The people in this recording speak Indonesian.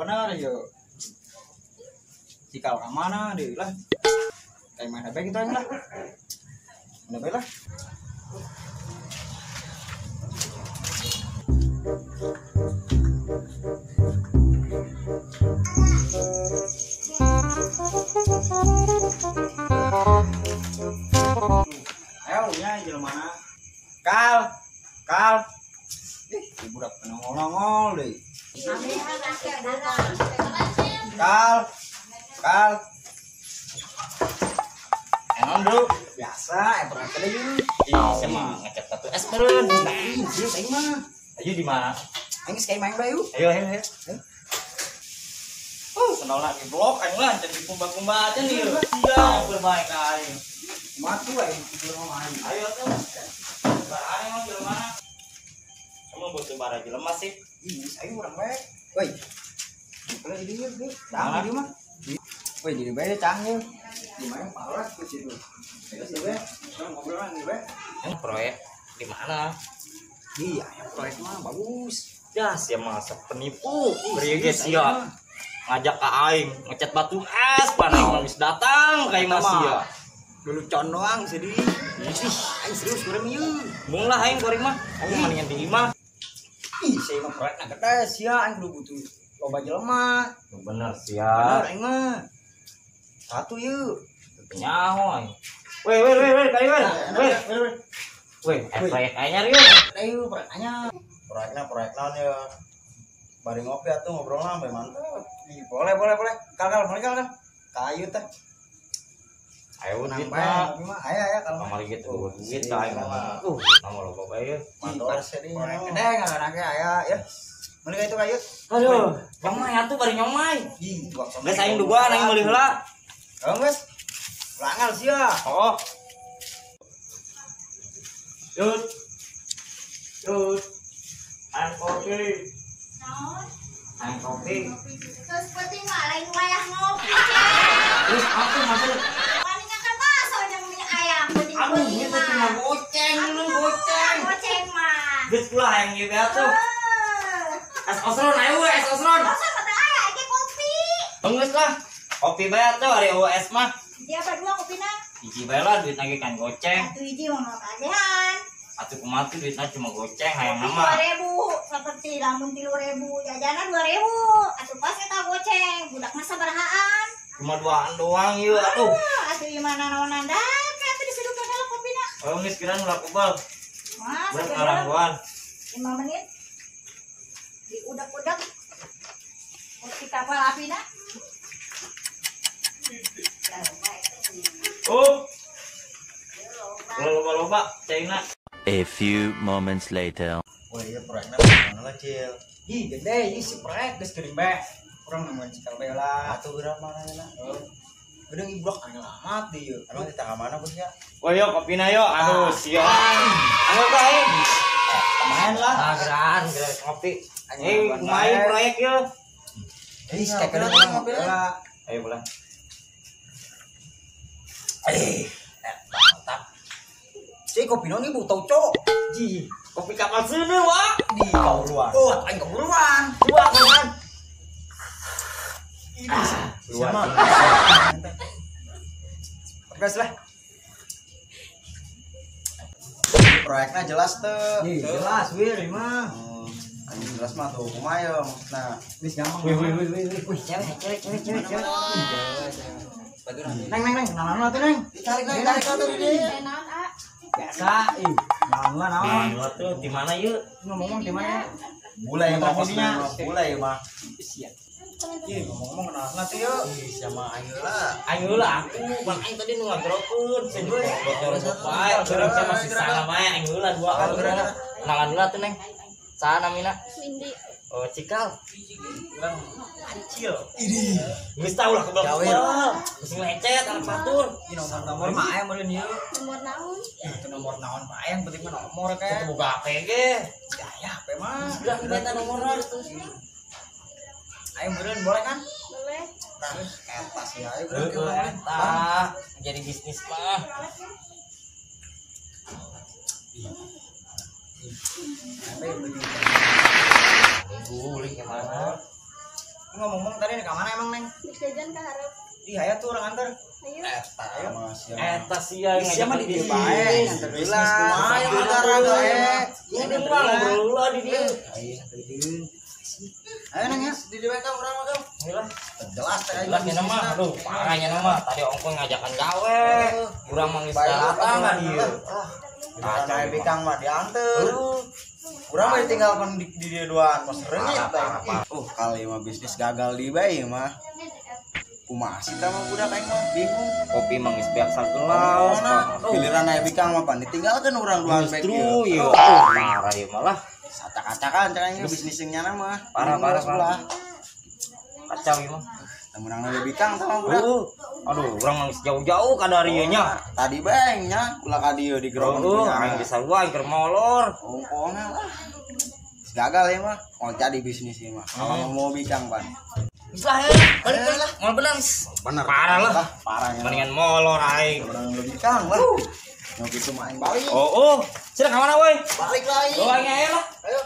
bener yo. Cikal ka mana deh lah. Kayak mana baik kita lah. Mana baik lah. Ayo nya jelema mana? Kal. Budak nongol deh. Kal. Enon dulu. Biasa, pernah kali yuk. Saya mah ngecek satu es meren. Yuk, ayo mah. Ayo di mana? Ayo sekali main bae yuk. Ayo. Kenal lagi blok, ayo lah jadi kumba-kumba aja nih. Iya, bermain aja. Matu ayo tidur main. Ayo tuh. Barang mau di mana? Kamu butuh barang di lemas sih. Ih, ayo urang bae. Woi. Kalau jadi yuk, dah di mah. Woi, jadi bae canggih. Di mana parah tuh situ. Ayo sih bae. Ngobrol lagi bae. Yang proyek di mana? Iya, yang proyek mah bagus. Ya, siapa masa penipu. Beri guys ya. Ngajak ke aing ngecat batu es paneng habis datang kayak masih ya. Dulu con doang sedih. Ih, aing serius kurang ieu. Mung lah aing goreng mah. Aing mendingan di imah. Ih, saya mah proyek na gede sia aing kudu butuh loba jelema. Bener Bener siap. aing mah. Satu yuk. Nyaho aing. Weh, kali weh. Weh, proyek anyar yuk. Ayo proyeknya. Proyeknya ya. Bari ngopi atuh ngobrol sampai mantep. Ih, boleh. Kal mulai kal. Kayu teh. Ayo Nang duit bae, mah. ngopi mah. Ayo kalau Kamar gitu duit sini aing mah. mah. Nama lo bae. Mantor sedih. Proyek gede ngarana aya ya. Mulai itu kayu. Aduh, nyomai atuh bari nyomai. Ih, gua Geus aing dugaan aing meuli heula. Oh, Mas. Langal sia. Oh. Yud. Aing kopi. Aing kopi. Terus penting mah lain wayah ngopi. Terus aku masuk. Palingnya kan bakso yang minyak ayam. Aduh, itu cuma goceng. Goceng mah. Geus pula yang ieu atuh. Es osron ayo es osron. Masa mata ayah ini kopi. Geus lah. Kopi bae atuh ari US mah. Dia berdua kopinya. Hiji bae lah duit lagi kan goceng. Satu hiji mau kajehan. Atuh kumaha tuh duitna cuma goceng hayang nama. 2.000 seperti lamun 3.000 jajanan 2.000. Atuh pas kita goceng budak masa barahaan. Cuma duaan doang ieu atuh. Atuh gimana naonan dah atuh disedukeun heula kopina. Oh geus kira ulah kubal. Mas, Bener orang doang. 5 menit. Diudak-udak. Kopi kapal apina. Oh. Loba China. A few moments later. Wah, iya proyeknya mana kecil. Ih, gede si proyek geus geuning bae. Urang nemuin cikal bae lah. Atuh urang mana na? Gede iblok anu amat di ieu. Emang di tangga mana bos ya? Oh yo kopina yo. Aduh sia. Ayo ka aing. Main lah. Geran kopi. Main proyek yo. Ih, kayak kena ngopi lah. Ayo pulang. Mantap. Si kopi noni butau cok. Ji, kopi kapal seuneu wa. Di kauruan. Oh, aing kauruan. Coba kan. Luar. Gas lah. Proyeknya jelas tuh. Jelas, wir mah. Anjing jelas mah tuh kumaha. Nah, wis gampang. Wih, cewek. Neng, naon atuh neng? Tarik atuh di dieu. Biasa, naon. Nah, tuh di mana yuk? Ngomong di mana? Bulai mah posnya, bulai mah. Siap. Ih, ngomong naon tuh yuk? Sama ayeula. Ayolah aku, pan aing tadi nu ngagrokeun, sendiri bocor bae, curug teh masih salah bae ayeula duaan. Kenalan heula tuh Neng. Saha namina? Windy. Oh, Cikal. Urang kecil. Geus tau lah kebal. Geus lecet anak batur. Ini nomor mah aya meureun ieu. Nomor naon? Itu nomor naon bae yang penting mah nomor Kita kan. boga HP ge. Ya, HP mah. Udah kita nomorna. Ayo meureun boleh kan? Boleh. Terus eta sih ayo Eta jadi bisnis mah. Sampai beli. Guling kemana? ngomong tadi ke mana emang neng? Jajan ke harap. Ih aya tuh orang antar. Ayo. Ayo mas. Eta sia yang Siapa ngajak di dia bisnis. bae antar bisnis kumaha Ayo yang agak-agak ada. ini mah ngobrol lah di dia. Ayo neng ya di dia ka urang mah. Ayolah. Jelas teh Jelas nya nama, aduh parahnya nama. Tadi ongko ngajakan gawe, kurang manggis datang kan dia. Kacau bikang mah diantar. Urang mah ditinggalkan di dia doang pas reungit bae. Kali mah bisnis gagal di bae mah. Kumaha sih tah mah budak aing mah bingung. Kopi manggis biasa gelas. Giliran aya bikang mah pan ditinggalkeun urang duaan bae Justru kieu. ieu parah ieu malah. Acak-acakan caranya bisnis yang nyana mah. Parah. Kacau ieu mah. Temenang aya bikang tah mah budak. Aduh, urang manggis jauh-jauh ka dari ieu nya. Tadi bae nya ulah ka dieu di gerong. Aing bisa gua keur molor. Ongkongna lah. Gagal ya mah. Mau jadi bisnis ieu mah. Kalau mau bikang pan. Bisa ya, balik lah. Mau benar. Bener. Parah lah. Parahnya. Mendingan molor aing. Orang bikang lah. Mau gitu mah aing balik. Oh, sudah ke mana woi? Balik lagi. Bawa aing aja lah. Ayo.